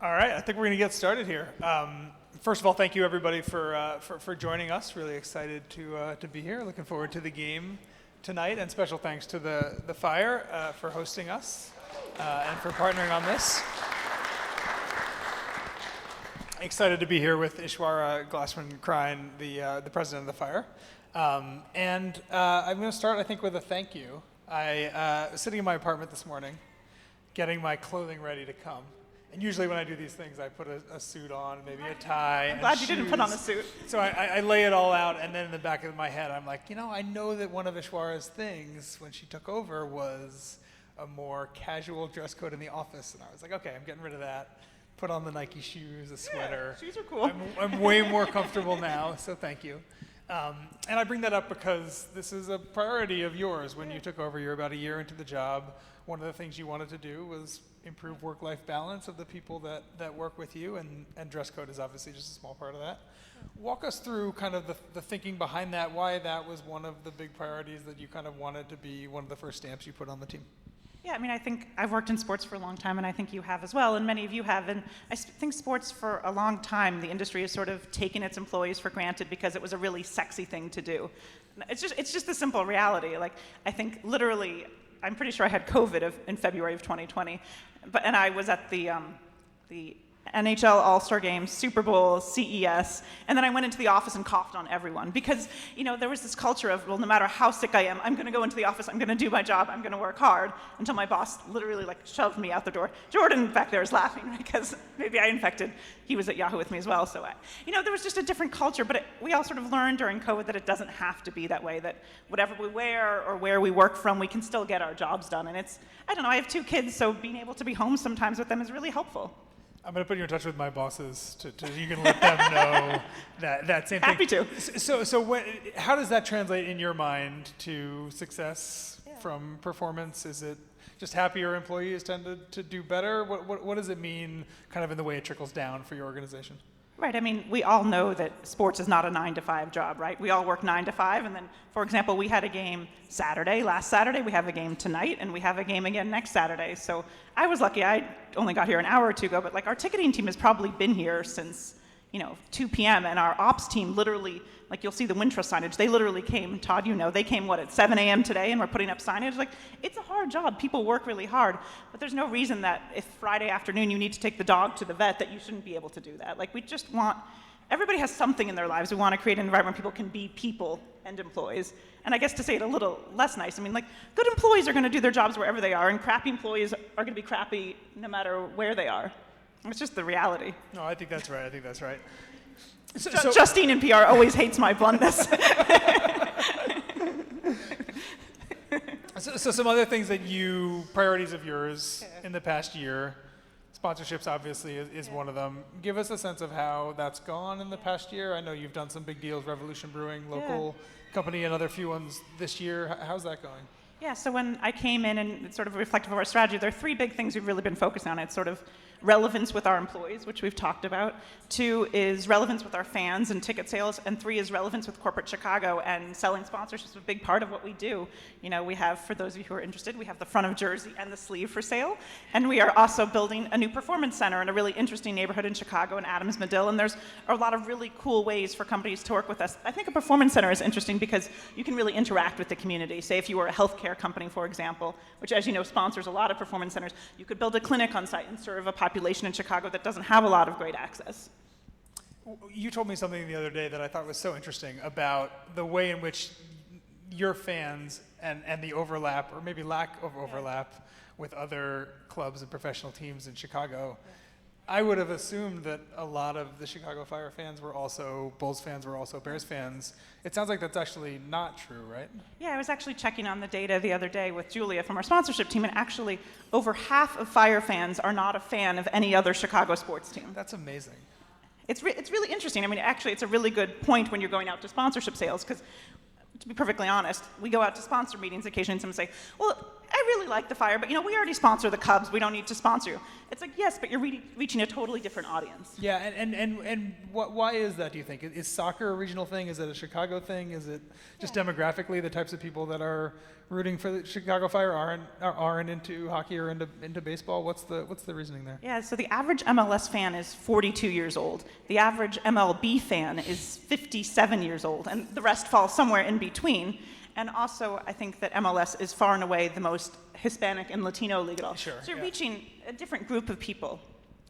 All right, I think we're going to get started here. First of all, thank you everybody for joining us. Really excited to be here. Looking forward to the game tonight, and special thanks to the Fire for hosting us and for partnering on this. Excited to be here with Ishwara, Glassman, Chrein, the president of the Fire. I'm going to start, I think, with a thank you. I was sitting in my apartment this morning, getting my clothing ready to come. And usually when I do these things, I put a suit on, maybe a tie. I'm glad you didn't put on a suit. So I lay it all out, and then in the back of my head, I'm like, I know that one of Ishwara's things when she took over was a more casual dress code in the office. And I was like, okay, I'm getting rid of that. Put on the Nike shoes, a sweater. Yeah, shoes are cool. I'm way more comfortable now, so thank you. And I bring that up because this is a priority of yours. When you took over, you're about a year into the job. One of the things you wanted to do was improve work-life balance of the people that work with you, and dress code is obviously just a small part of that. Walk us through kind of the thinking behind that, why that was one of the big priorities that you kind of wanted to be one of the first stamps you put on the team. Yeah, I think I've worked in sports for a long time, and I think you have as well, and many of you have. And I think sports, for a long time, the industry has sort of taken its employees for granted because it was a really sexy thing to do. It's just the simple reality. I think literally, I'm pretty sure I had COVID in February of 2020, and I was at the NHL All-Star Games, Super Bowl, CES, and then I went into the office and coughed on everyone because, there was this culture of, well, no matter how sick I am, I'm going to go into the office, I'm going to do my job, I'm going to work hard, until my boss literally shoved me out the door. Jordan back there is laughing because maybe I infected, he was at Yahoo with me as well, so there was just a different culture, but we all sort of learned during COVID that it doesn't have to be that way, that whatever we wear or where we work from, we can still get our jobs done, and I have 2 kids, so being able to be home sometimes with them is really helpful. I'm going to put you in touch with my bosses you can let them know that same thing. Happy to. So how does that translate in your mind to success from performance? Is it just happier employees tend to do better? What does it mean kind of in the way it trickles down for your organization? Right, we all know that sports is not a 9-to-5 job, right? We all work 9 to 5, and then, for example, we had a game last Saturday, we have a game tonight, and we have a game again next Saturday. So I was lucky, I only got here an hour or two ago, but our ticketing team has probably been here since 2 p.m. and our ops team literally, you'll see the Wintrust signage, they literally came, Todd, they came, at 7 a.m. today, and we're putting up signage. It's a hard job. People work really hard, but there's no reason that if Friday afternoon you need to take the dog to the vet that you shouldn't be able to do that. We just want, everybody has something in their lives. We want to create an environment where people can be people and employees. And I guess to say it a little less nice, good employees are going to do their jobs wherever they are, and crappy employees are going to be crappy no matter where they are. It's just the reality. No, I think that's right. Justine in PR always hates my bluntness. So some other things priorities of yours in the past year, sponsorships obviously is one of them. Give us a sense of how that's gone in the past year. I know you've done some big deals, Revolution Brewing, local company, another few ones this year. How's that going? Yeah, so when I came in, and it's sort of reflective of our strategy, there are 3 big things we've really been focused on. It's sort of relevance with our employees, which we've talked about. 2 is relevance with our fans and ticket sales. And 3 is relevance with corporate Chicago, and selling sponsorships is a big part of what we do. We have, for those of you who are interested, we have the front of jersey and the sleeve for sale. And we are also building a new performance center in a really interesting neighborhood in Chicago, in Adams Medill. And there's a lot of really cool ways for companies to work with us. I think a performance center is interesting because you can really interact with the community. Say if you were a healthcare company, for example, which, as you know, sponsors a lot of performance centers, you could build a clinic on site and serve a population in Chicago that doesn't have a lot of great access. You told me something the other day that I thought was so interesting about the way in which your fans and the overlap, or maybe lack of overlap, with other clubs and professional teams in Chicago. I would have assumed that a lot of the Chicago Fire fans were also Bulls fans, were also Bears fans. It sounds like that's actually not true, right? Yeah, I was actually checking on the data the other day with Julia from our sponsorship team, and actually over half of Fire fans are not a fan of any other Chicago sports team. That's amazing. It's really interesting. Actually, it's a really good point when you're going out to sponsorship sales, because to be perfectly honest, we go out to sponsor meetings occasionally and someone say, well, I really like the Fire, but we already sponsor the Cubs. We don't need to sponsor you. It's like, yes, but you're reaching a totally different audience. Yeah, and why is that, do you think? Is soccer a regional thing? Is it a Chicago thing? Is it just demographically the types of people that are rooting for the Chicago Fire aren't into hockey or into baseball? What's the reasoning there? Yeah, so the average MLS fan is 42 years old. The average MLB fan is 57 years old, and the rest fall somewhere in between. And also, I think that MLS is far and away the most Hispanic and Latino league at all. Sure, so you're reaching a different group of people.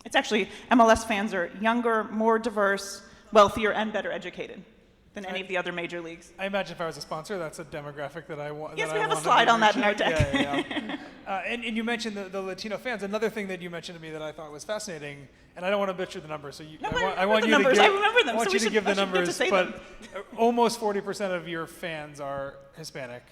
It's actually, MLS fans are younger, more diverse, wealthier, and better educated than any of the other major leagues. I imagine if I was a sponsor, that's a demographic that I want. Yes, we have a slide on that in our deck. Yeah. And you mentioned the Latino fans. Another thing that you mentioned to me that I thought was fascinating, and I don't want to butcher the numbers, so I want you to give, I remember them. I want so you to give the numbers, to say but them. almost 40% of your fans are Hispanic.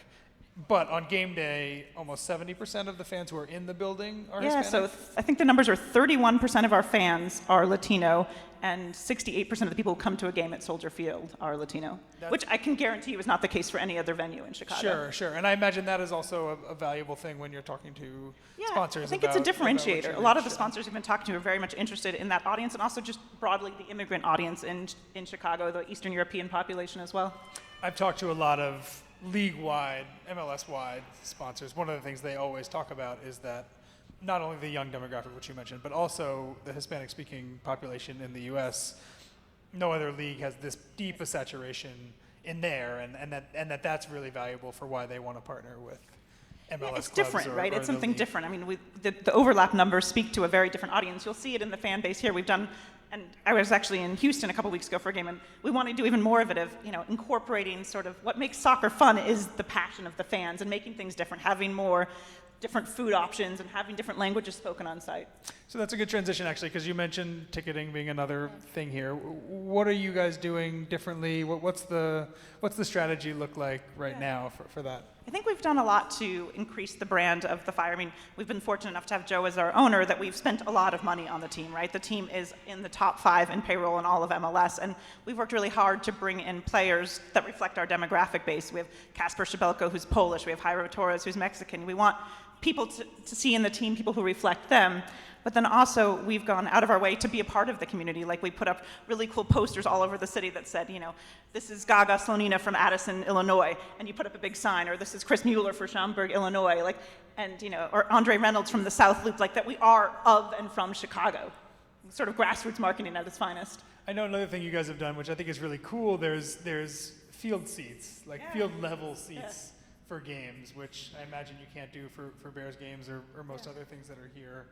But on game day, almost 70% of the fans who are in the building are Hispanic? Yeah, so I think the numbers are 31% of our fans are Latino, and 68% of the people who come to a game at Soldier Field are Latino, which I can guarantee you is not the case for any other venue in Chicago. Sure. And I imagine that is also a valuable thing when you're talking to sponsors. I think it's a differentiator. A lot of the sponsors we've been talking to are very much interested in that audience, and also just broadly the immigrant audience in Chicago, the Eastern European population as well. I've talked to a lot of league-wide, MLS-wide sponsors. One of the things they always talk about is that not only the young demographic, which you mentioned, but also the Hispanic-speaking population in the U.S. No other league has this deep a saturation in there, and that's really valuable for why they want to partner with MLS clubs. It's different, right? It's something league. different. I mean, the overlap numbers speak to a very different audience. You'll see it in the fan base here. We've done. And I was actually in Houston a couple weeks ago for a game, and we want to do even more of it, of incorporating sort of what makes soccer fun is the passion of the fans and making things different, having more different food options and having different languages spoken on site. So that's a good transition, actually, because you mentioned ticketing being another thing here. What are you guys doing differently? What's the strategy look like right now for that? I think we've done a lot to increase the brand of the Fire. I mean, we've been fortunate enough to have Joe as our owner, that we've spent a lot of money on the team, right? The team is in the top 5 in payroll in all of MLS, and we've worked really hard to bring in players that reflect our demographic base. We have Kasper Szabelko, who's Polish. We have Jairo Torres, who's Mexican. We want people to see in the team people who reflect them. But then also, we've gone out of our way to be a part of the community. Like, we put up really cool posters all over the city that said, this is Gaga Slonina from Addison, Illinois, and you put up a big sign, or this is Chris Mueller for Schaumburg, Illinois, or Andre Reynolds from the South Loop, that we are of and from Chicago. Sort of grassroots marketing at its finest. I know another thing you guys have done, which I think is really cool, there's field seats, field level seats for games, which I imagine you can't do for Bears games or most other things that are here.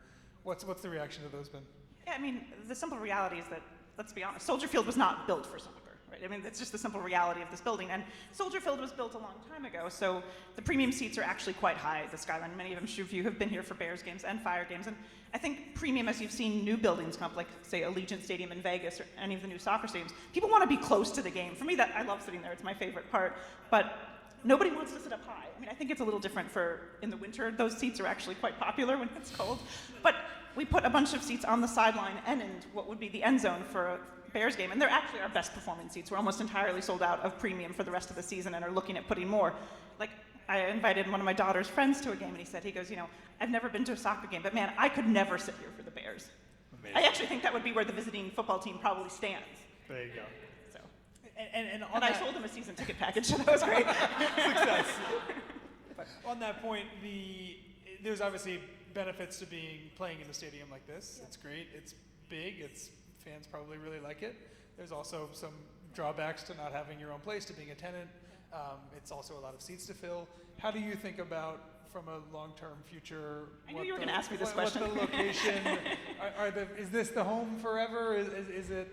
What's the reaction to those been? Yeah, I mean, the simple reality is that, let's be honest, Soldier Field was not built for soccer, right? I mean, that's just the simple reality of this building. And Soldier Field was built a long time ago, so the premium seats are actually quite high at the Skyline. Many of you have been here for Bears games and Fire games. And I think premium, as you've seen new buildings come up, like, say, Allegiant Stadium in Vegas or any of the new soccer stadiums, people want to be close to the game. For me, I love sitting there. It's my favorite part. But nobody wants to sit up high. I mean, I think it's a little different in the winter. Those seats are actually quite popular when it's cold. But we put a bunch of seats on the sideline and in what would be the end zone for a Bears game, and they're actually our best performing seats. We're almost entirely sold out of premium for the rest of the season and are looking at putting more. Like, I invited one of my daughter's friends to a game, and he goes, I've never been to a soccer game, but man, I could never sit here for the Bears. Amazing. I actually think that would be where the visiting football team probably stands. There you go. So. And I sold him a season ticket package, so that was great. Success. On that point, there's obviously benefits to playing in a stadium like this. Yeah. It's great. It's big. Fans probably really like it. There's also some drawbacks to not having your own place, to being a tenant. It's also a lot of seats to fill. How do you think about, from a long-term future? I knew you were going to ask me this question. What the location? Is this the home forever? Is it?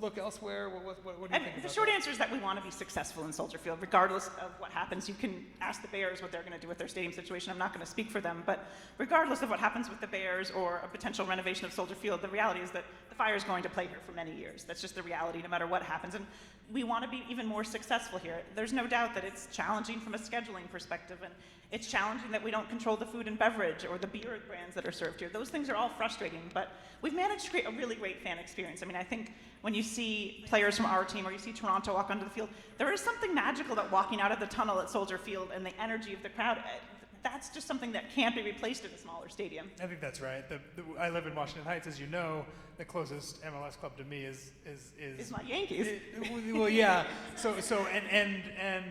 Look elsewhere? What do you think about the short answer is that we want to be successful in Soldier Field, regardless of what happens. You can ask the Bears what they're going to do with their stadium situation. I'm not going to speak for them, but regardless of what happens with the Bears or a potential renovation of Soldier Field, the reality is that the Fire is going to play here for many years. That's just the reality, no matter what happens. And we want to be even more successful here. There's no doubt that it's challenging from a scheduling perspective, and it's challenging that we don't control the food and beverage or the beer brands that are served here. Those things are all frustrating, but we've managed to create a really great fan experience. I mean, I think when you see players from our team or you see Toronto walk onto the field, there is something magical about walking out of the tunnel at Soldier Field and the energy of the crowd. that's just something that can't be replaced in a smaller stadium. I think that's right. I live in Washington Heights, as you know. The closest MLS club to me is my Yankees. Well, yeah. So and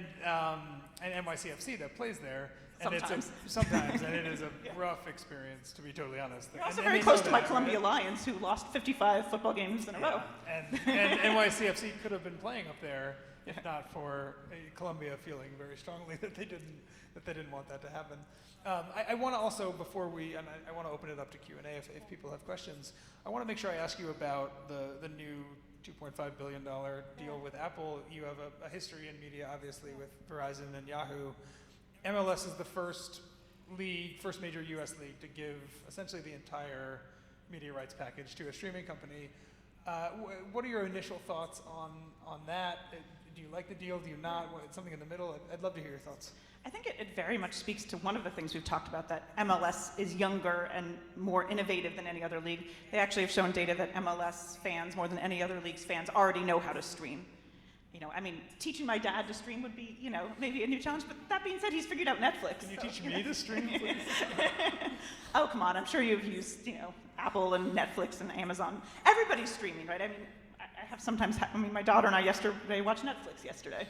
NYCFC that plays there. And sometimes, and it is a rough experience, to be totally honest. You're also very close to my Columbia Lions, who lost 55 football games in a row. And NYCFC could have been playing up there if not for Columbia feeling very strongly that they didn't want that to happen. I want to also, before I want to open it up to Q&A if people have questions. I want to make sure I ask you about the new $2.5 billion deal with Apple. You have a history in media, obviously, with Verizon and Yahoo. MLS is the first major U.S. league to give essentially the entire media rights package to a streaming company. What are your initial thoughts on that? Do you like the deal? Do you not? Something in the middle? I'd love to hear your thoughts. I think it very much speaks to one of the things we've talked about, that MLS is younger and more innovative than any other league. They actually have shown data that MLS fans, more than any other league's fans, already know how to stream. Teaching my dad to stream would be, maybe a new challenge, but that being said, he's figured out Netflix. Can you teach me to stream, please? Oh, come on, I'm sure you've used, Apple and Netflix and Amazon. Everybody's streaming, right? I have sometimes, my daughter and I yesterday watched Netflix yesterday.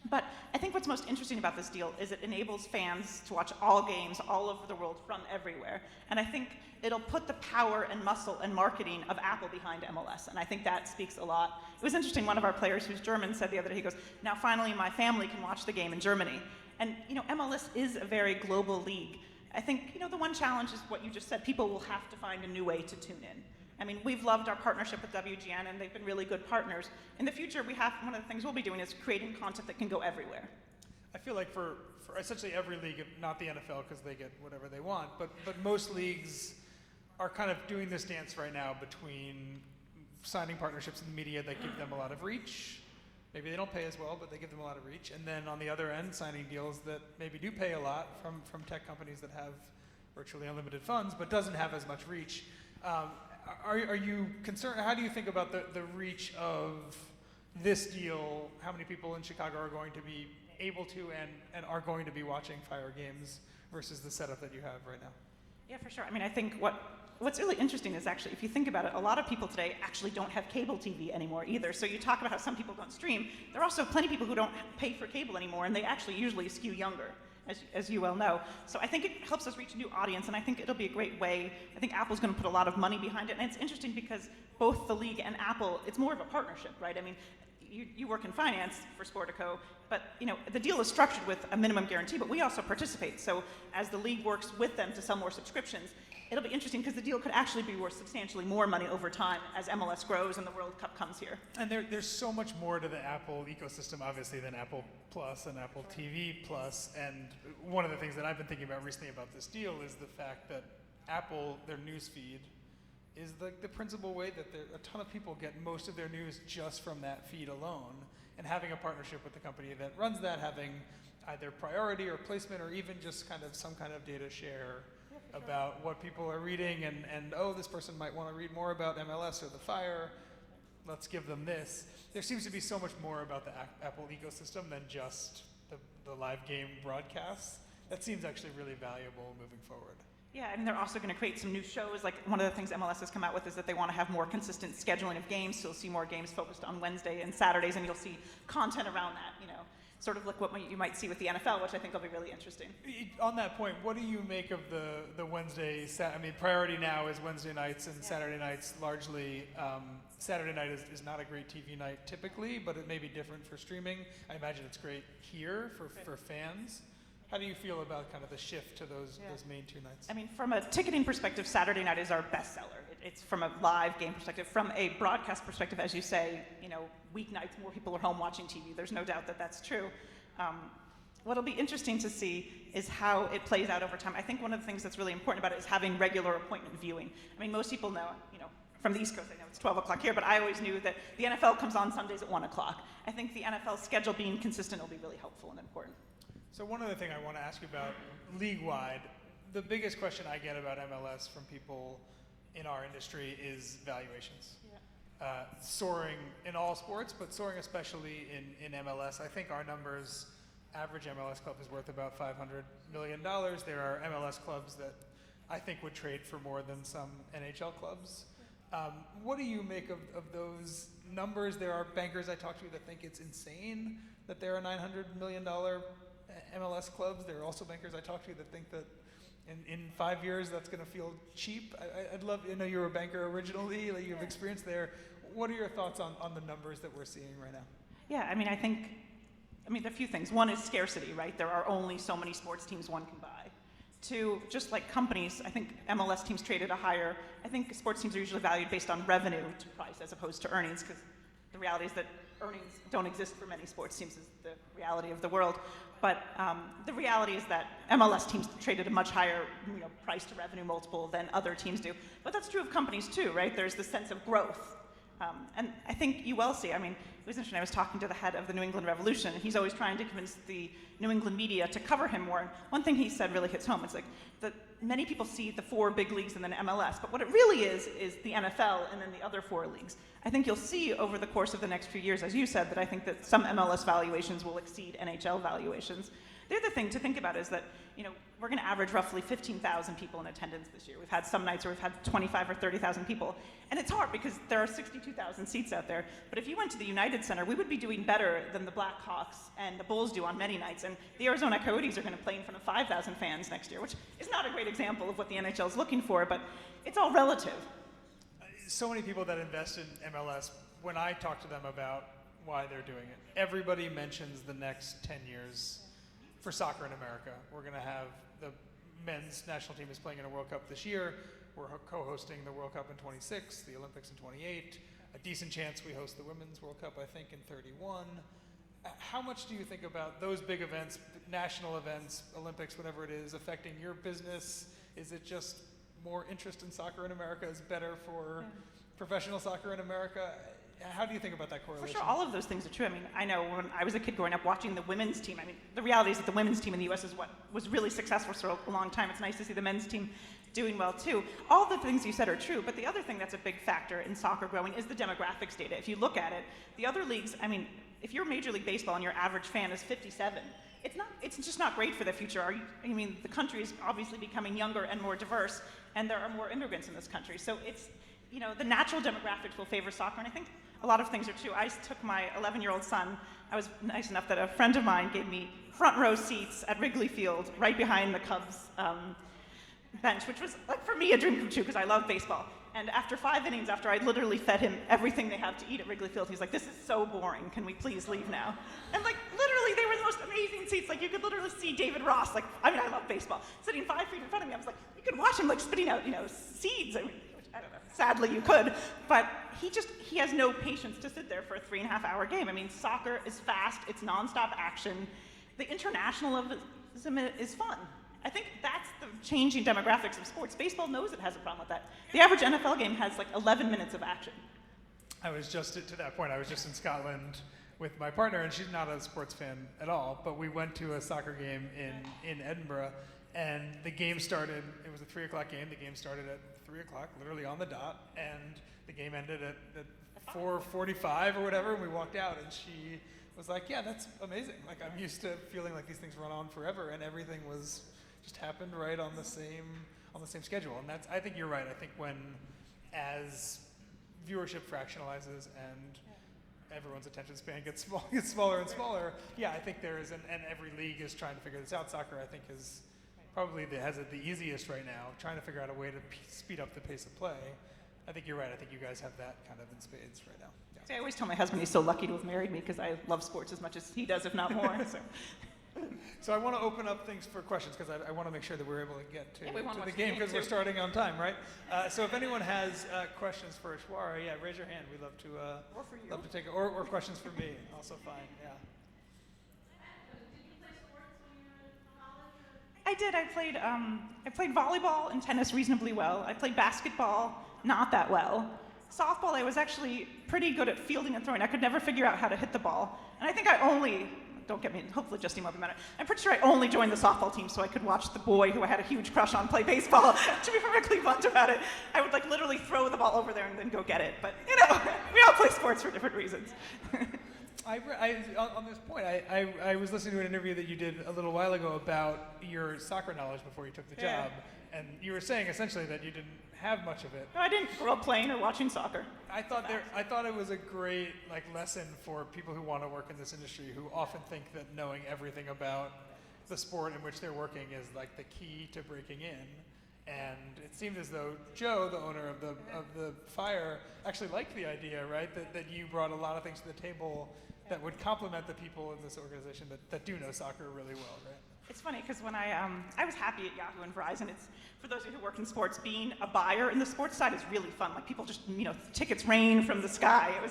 But I think what's most interesting about this deal is it enables fans to watch all games all over the world from everywhere. And I think it'll put the power and muscle and marketing of Apple behind MLS. And I think that speaks a lot. It was interesting, one of our players who's German said the other day, he goes, now finally my family can watch the game in Germany. And MLS is a very global league. I think the one challenge is what you just said. People will have to find a new way to tune in. We've loved our partnership with WGN, and they've been really good partners. In the future, one of the things we'll be doing is creating content that can go everywhere. I feel like for essentially every league, not the NFL because they get whatever they want, but most leagues are kind of doing this dance right now between signing partnerships in the media that give them a lot of reach. Maybe they don't pay as well, but they give them a lot of reach. And then on the other end, signing deals that maybe do pay a lot from tech companies that have virtually unlimited funds, but doesn't have as much reach. Are you concerned? How do you think about the reach of this deal? How many people in Chicago are going to be able to and are going to be watching Fire games versus the setup that you have right now? Yeah, for sure. I think what's really interesting is actually, if you think about it, a lot of people today actually don't have cable TV anymore either. So you talk about how some people don't stream. There are also plenty of people who don't pay for cable anymore, and they actually usually skew younger, as you well know. So I think it helps us reach a new audience, and I think it'll be a great way. I think Apple's going to put a lot of money behind it, and it's interesting because both the league and Apple, it's more of a partnership, right? You work in finance for Sportico, but the deal is structured with a minimum guarantee, but we also participate. So as the league works with them to sell more subscriptions, it'll be interesting because the deal could actually be worth substantially more money over time as MLS grows and the World Cup comes here. And there's so much more to the Apple ecosystem, obviously, than Apple Plus and Apple TV Plus. And one of the things that I've been thinking about recently about this deal is the fact that Apple, their news feed, is the principal way that a ton of people get most of their news just from that feed alone. And having a partnership with the company that runs that, having either priority or placement or even just kind of some kind of data share about what people are reading and this person might want to read more about MLS or the Fire, let's give them this. There seems to be so much more about the Apple ecosystem than just the live game broadcasts. That seems actually really valuable moving forward. Yeah, they're also going to create some new shows. Like one of the things MLS has come out with is that they want to have more consistent scheduling of games. So you'll see more games focused on Wednesday and Saturdays, and you'll see content around that, sort of like what you might see with the NFL, which I think will be really interesting. On that point, what do you make of the Wednesday? Priority now is Wednesday nights and Saturday nights largely. Saturday night is not a great TV night typically, but it may be different for streaming. I imagine it's great here for fans. How do you feel about kind of the shift to those main two nights? From a ticketing perspective, Saturday night is our best seller. It's from a live game perspective. From a broadcast perspective, as you say, weeknights, more people are home watching TV. There's no doubt that that's true. What'll be interesting to see is how it plays out over time. I think one of the things that's really important about it is having regular appointment viewing. Most people know, from the East Coast, I know it's 12 o'clock here, but I always knew that the NFL comes on Sundays at 1 o'clock. I think the NFL schedule being consistent will be really helpful and important. So one other thing I want to ask you about league-wide, the biggest question I get about MLS from people in our industry is valuations. Soaring in all sports, but soaring especially in MLS. I think our numbers average MLS club is worth about $500 million. There are MLS clubs that I think would trade for more than some NHL clubs. What do you make of those numbers? There are bankers I talk to that think it's insane that there are $900 million MLS clubs. There are also bankers I talk to that think that in 5 years that's going to feel cheap. I'd love, I know you were a banker originally, like you have experience there. What are your thoughts on the numbers that we're seeing right now? Yeah, I mean, there are a few things. One is scarcity, right? There are only so many sports teams one can buy. Two, just like companies, I think MLS teams trade at a higher, I think sports teams are usually valued based on revenue to price as opposed to earnings, because the reality is that earnings don't exist for many sports teams, is the reality of the world. But the reality is that MLS teams trade at a much higher price to revenue multiple than other teams do. But that's true of companies too, right? There's this sense of growth. And I think you will see, it was interesting, I was talking to the head of the New England Revolution, and he's always trying to convince the New England media to cover him more. And one thing he said really hits home. It's like that many people see the 4 big leagues and then MLS, but what it really is the NFL and then the other 4 leagues. I think you'll see over the course of the next few years, as you said, that I think that some MLS valuations will exceed NHL valuations. The other thing to think about is that, we're going to average roughly 15,000 people in attendance this year. We've had some nights where we've had 25 or 30,000 people. And it's hard because there are 62,000 seats out there. But if you went to the United Center, we would be doing better than the Blackhawks and the Bulls do on many nights. And the Arizona Coyotes are going to play in front of 5,000 fans next year, which is not a great example of what the NHL is looking for, but it's all relative. So many people that invest in MLS, when I talk to them about why they're doing it, everybody mentions the next 10 years for soccer in America. We're going to have the men's national team is playing in a World Cup this year. We're co-hosting the World Cup in 26, the Olympics in 28. A decent chance we host the Women's World Cup, I think, in 31. How much do you think about those big events, national events, Olympics, whatever it is, affecting your business? Is it just more interest in soccer in America is better for professional soccer in America? How do you think about that correlation? For sure, all of those things are true. I know when I was a kid growing up watching the women's team, the reality is that the women's team in the U.S. is what was really successful for a long time. It's nice to see the men's team doing well too. All the things you said are true, but the other thing that's a big factor in soccer growing is the demographics data. If you look at it, the other leagues, if you're Major League Baseball and your average fan is 57, it's just not great for the future. The country is obviously becoming younger and more diverse, and there are more immigrants in this country. So it's, the natural demographics will favor soccer, and I think a lot of things are true. I took my 11-year-old son. I was nice enough that a friend of mine gave me front row seats at Wrigley Field, right behind the Cubs bench, which was, like, for me, a dream come true because I love baseball. And after 5 innings, after I literally fed him everything they have to eat at Wrigley Field, he's like, "This is so boring. Can we please leave now?" And literally, they were the most amazing seats. You could literally see David Ross. I love baseball. Sitting 5 feet in front of me, I was like, you could watch him spitting out, seeds. Which, I don't know. Sadly, you could, but he has no patience to sit there for a 3.5-hour game. Soccer is fast. It's nonstop action. The internationalism is fun. I think that's the changing demographics of sports. Baseball knows it has a problem with that. The average NFL game has 11 minutes of action. I was just, to that point, I was just in Scotland with my partner, and she's not a sports fan at all, but we went to a soccer game in Edinburgh, and the game started, it was a 3 o'clock game, the game started at 3 o'clock, literally on the dot, and the game ended at 4:45 or whatever, and we walked out, and she was like, "Yeah, that's amazing. I'm used to feeling like these things run on forever," and everything was just happened right on the same schedule. And I think you're right. I think as viewership fractionalizes and everyone's attention span gets smaller and smaller, I think there is, and every league is trying to figure this out. Soccer, I think, is probably has it the easiest right now, trying to figure out a way to speed up the pace of play. I think you're right. I think you guys have that kind of in spades right now. Yeah. See, I always tell my husband he's so lucky to have married me because I love sports as much as he does, if not more. So I want to open up things for questions because I want to make sure that we're able to get to the game because too. We're starting on time, right? So if anyone has questions for Ishwara, raise your hand. We'd love to. Or for you. Love to take it. Or questions for me, also fine. Yeah. I did. I played volleyball and tennis reasonably well. I played basketball not that well. Softball, I was actually pretty good at fielding and throwing. I could never figure out how to hit the ball. And I think don't get me, hopefully Justine won't be mad at me. I'm pretty sure I only joined the softball team so I could watch the boy who I had a huge crush on play baseball. To be perfectly blunt about it, I would literally throw the ball over there and then go get it. But, we all play sports for different reasons. On this point, I was listening to an interview that you did a little while ago about your soccer knowledge before you took the Yeah. job, and you were saying essentially that you didn't have much of it. No, I didn't grow up playing or watching soccer. I thought it was a great lesson for people who want to work in this industry, who often think that knowing everything about the sport in which they're working is like the key to breaking in. And it seemed as though Joe, the owner of the Fire, actually liked the idea, right? That you brought a lot of things to the table that would complement the people in this organization that do know soccer really well, right? It's funny because when I was happy at Yahoo and Verizon. It's for those of you who work in sports, being a buyer in the sports side is really fun. Like people just, tickets rain from the sky. It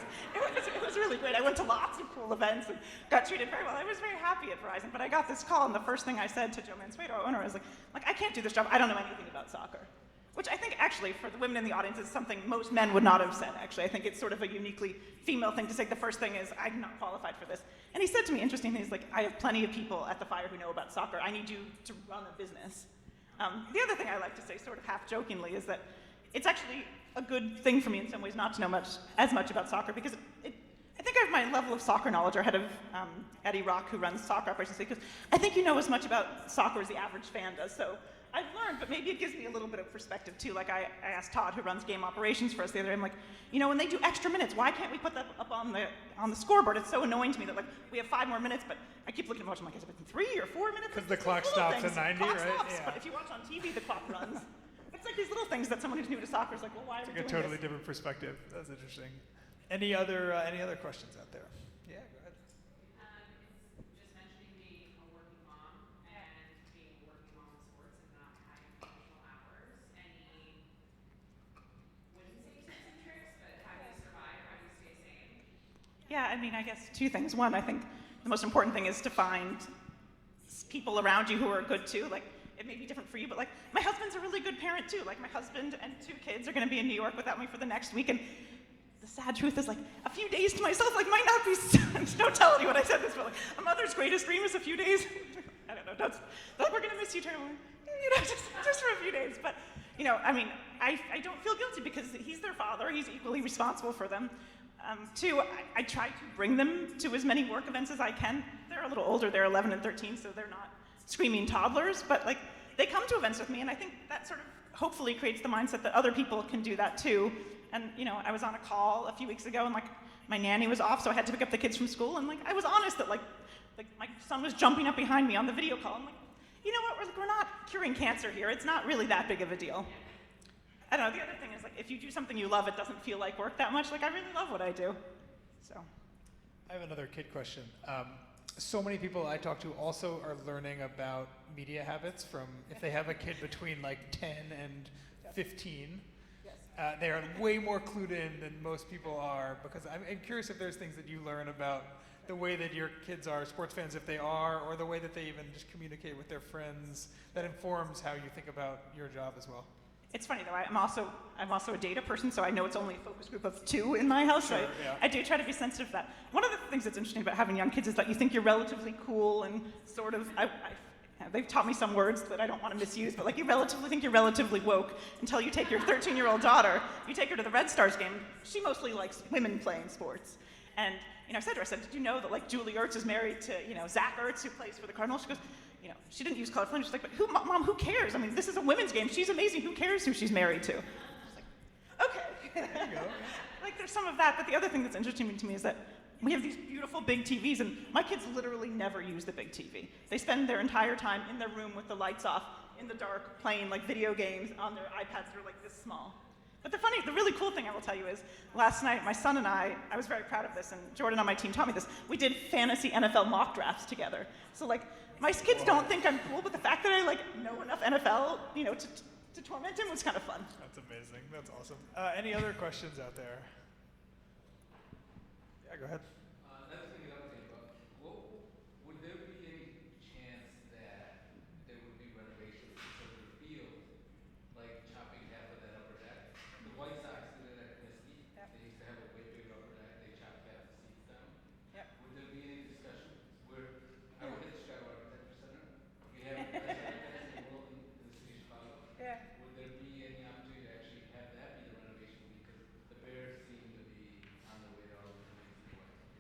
was really great. I went to lots of cool events and got treated very well. I was very happy at Verizon, but I got this call, and the first thing I said to Joe Mansueto, our owner, was like, I can't do this job. I don't know anything about soccer. Which I think actually for the women in the audience is something most men would not have said, actually. I think it's sort of a uniquely female thing to say. The first thing is, I'm not qualified for this. And he said to me, interestingly, he's like, I have plenty of people at the Fire who know about soccer. I need you to run a business. The other thing I like to say, sort of half jokingly, is that it's actually a good thing for me in some ways not to know as much about soccer, because I think I have my level of soccer knowledge ahead of Eddie Rock, who runs soccer operations, because I think you know as much about soccer as the average fan does. So I've learned, but maybe it gives me a little bit of perspective too. Like I asked Todd, who runs game operations for us the other day, I'm like, when they do extra minutes, why can't we put that up on the scoreboard? It's so annoying to me that we have 5 more minutes, but I keep looking at the watch, I'm like, is it 3 or 4 minutes? Because the clock stops at 90, clock right? Stops, Yeah. but if you watch on TV, the clock runs. It's like these little things that someone who's new to soccer is like, well, why are we doing It's a totally this? different perspective. That's interesting. Any other questions out there? Yeah, go ahead. It's just mentioning being a working mom and being a working mom in sports and not having traditional hours. Any, wouldn't say tips and tricks, but how do you survive? How do you stay sane? Yeah, I guess 2 things. One, I think the most important thing is to find people around you who are good too. Like, it may be different for you, but my husband's a really good parent too. Like, my husband and 2 kids are going to be in New York without me for the next week, and the sad truth is, a few days to myself, might not be. Don't tell anyone I said this, but a mother's greatest dream is a few days. I don't know. We're gonna miss you, Turner. Just for a few days. But I don't feel guilty because he's their father. He's equally responsible for them. 2, I try to bring them to as many work events as I can. They're a little older. They're 11 and 13, so they're not screaming toddlers. But they come to events with me, and I think that sort of hopefully creates the mindset that other people can do that too. And I was on a call a few weeks ago, and my nanny was off, so I had to pick up the kids from school, and I was honest that my son was jumping up behind me on the video call. I'm like, you know what? We're not curing cancer here. It's not really that big of a deal. I don't know. The other thing is if you do something you love, it doesn't feel like work that much. I really love what I do. So. I have another kid question. So many people I talk to also are learning about media habits from if they have a kid between 10 and 15. They are way more clued in than most people are, because I'm curious if there's things that you learn about the way that your kids are sports fans, if they are, or the way that they even just communicate with their friends that informs how you think about your job as well. It's funny though, I'm also a data person, so I know it's only a focus group of 2 in my house. Sure, so yeah. I do try to be sensitive to that. One of the things that's interesting about having young kids is that you think you're relatively cool and sort of, they've taught me some words that I don't want to misuse, but you think you're relatively woke until you take your 13-year-old daughter, you take her to the Red Stars game. She mostly likes women playing sports. And I said to her, did you know that Julie Ertz is married to Zach Ertz, who plays for the Cardinals? She goes, she didn't use colorful language. She's like, but Mom, who cares? This is a women's game. She's amazing. Who cares who she's married to? I was like, okay. There you go. There's some of that, but the other thing that's interesting to me is that we have these beautiful big TVs, and my kids literally never use the big TV. They spend their entire time in their room with the lights off, in the dark, playing video games on their iPads that are this small. But the really cool thing I will tell you is, last night, my son and I was very proud of this, and Jordan on my team taught me this, we did fantasy NFL mock drafts together. So my kids don't think I'm cool, but the fact that I know enough NFL, to torment him was kind of fun. That's amazing. That's awesome. Any other questions out there? Yeah, go ahead. Not to bring it up to you, but would there be any chance that there would be renovations to the field, like chopping half of that upper deck? The White Sox did it at Misty. Yep. They used to have a way bigger upper deck. They chopped half the seats down. Yep. Would there be any discussion where I work at the Chicago Architecture Center? We have the best architects in the world in the city of Chicago. Yeah. Would there be any opportunity to actually have that be the renovation? Because the Bears seem to be on their way to all the renovations anyway.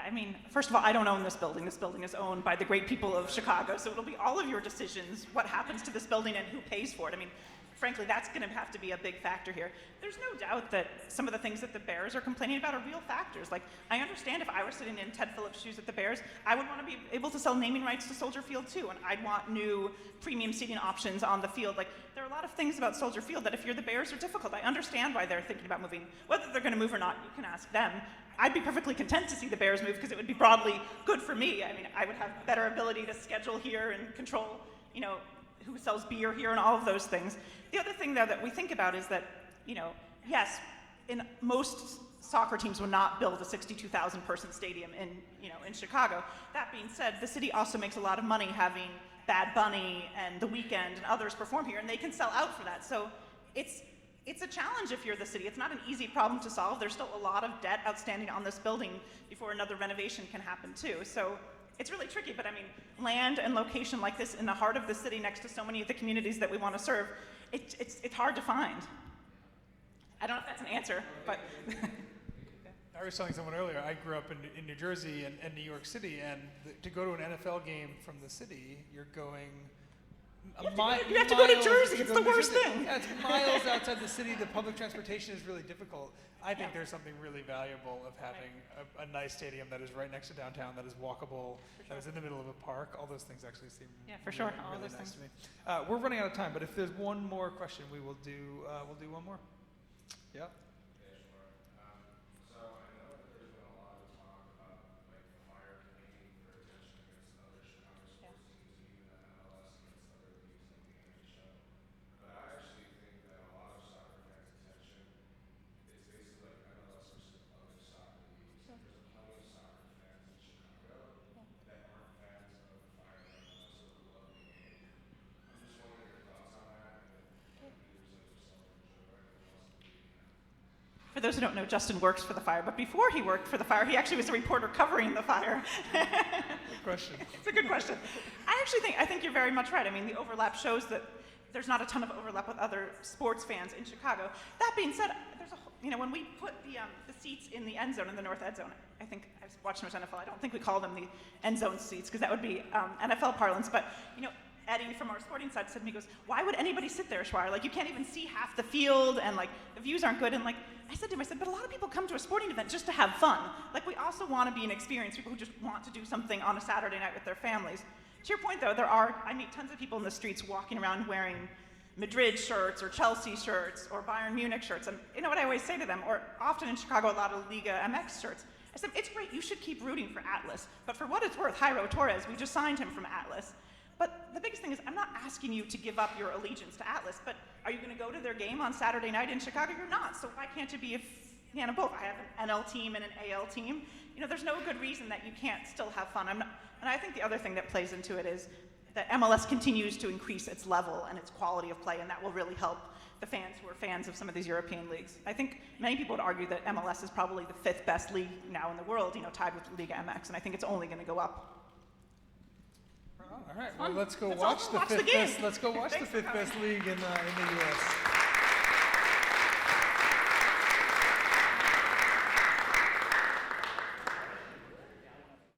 I mean, first of all, I don't own this building. This building is owned by the great people of Chicago, so it'll be all of your decisions, what happens to this building and who pays for it. I mean, frankly, that's going to have to be a big factor here. There's no doubt that some of the things that the Bears are complaining about are real factors. Like, I understand if I were sitting in Ted Phillips' shoes at the Bears, I would want to be able to sell naming rights to Soldier Field too, and I'd want new premium seating options on the field. Like, there are a lot of things about Soldier Field that if you're the Bears are difficult. I understand why they're thinking about moving. Whether they're going to move or not, you can ask them. I'd be perfectly content to see the Bears move because it would be broadly good for me. I mean, I would have better ability to schedule here and control, you know, who sells beer here and all of those things. The other thing, though, that we think about is that, you know, yes, in most soccer teams would not build a 62,000 person stadium in Chicago. That being said, the city also makes a lot of money having Bad Bunny and The Weeknd and others perform here, and they can sell out for that. So it's a challenge if you're the city. It's not an easy problem to solve. There's still a lot of debt outstanding on this building before another renovation can happen too. So it's really tricky, but I mean, land and location like this in the heart of the city next to so many of the communities that we want to serve, it's hard to find. I don't know if that's an answer, but. I was telling someone earlier, I grew up in New Jersey and New York City, and to go to an NFL game from the city, you're going you have to go to Jersey. It's the worst thing. Yeah, it's miles outside the city. The public transportation is really difficult. I think there's something really valuable of having a nice stadium that is right next to downtown, that is walkable, that is in the middle of a park. All those things actually seem sure. All really those nice things. to me. We're running out of time, but if there's one more question, we'll do one more. Yeah. So I know that there's been a lot of talk about like the fire campaign for attention against other Chicago sports teams, even the MLS against other leagues like the NHL. But I actually think that a lot of soccer fans' attention is basically like MLS versus other soccer leagues. There's plenty of soccer fans in Chicago that aren't fans of the fire MLS or who love the game. I'm just wondering your thoughts on that, and if leaders like yourself enjoy anything else in the league. For those who don't know, Justin works for the fire, but before he worked for the fire, he actually was a reporter covering the fire. Good question. It's a good question. I think you're very much right. I mean, the overlap shows that there's not a ton of overlap with other sports fans in Chicago. That being said, there's when we put the seats in the end zone, in the north end zone, I think I've watched much NFL. I don't think we call them the end zone seats because that would be NFL parlance. But Eddie from our sporting side said to me, he goes, "Why would anybody sit there, Ishwara? Like, you can't even see half the field, and like the views aren't good." And like I said to him, but a lot of people come to a sporting event just to have fun. Like, we also want to be an experience. People who just want to do something on a Saturday night with their families. To your point, though, I meet tons of people in the streets walking around wearing Madrid shirts or Chelsea shirts or Bayern Munich shirts. And you know what I always say to them, or often in Chicago, a lot of Liga MX shirts. I said, it's great, you should keep rooting for Atlas. But for what it's worth, Jairo Torres, we just signed him from Atlas. But the biggest thing is, I'm not asking you to give up your allegiance to Atlas, but are you going to go to their game on Saturday night in Chicago? You're not. So why can't you be a fan of both? I have an NL team and an AL team. There's no good reason that you can't still have fun. And I think the other thing that plays into it is that MLS continues to increase its level and its quality of play, and that will really help the fans who are fans of some of these European leagues. I think many people would argue that MLS is probably the 5th best league now in the world, tied with Liga MX, and I think it's only going to go up. All right. Well, let's go Let's watch all the watch the fifth game. best. Let's go watch the Thanks for fifth coming. best league in the U.S.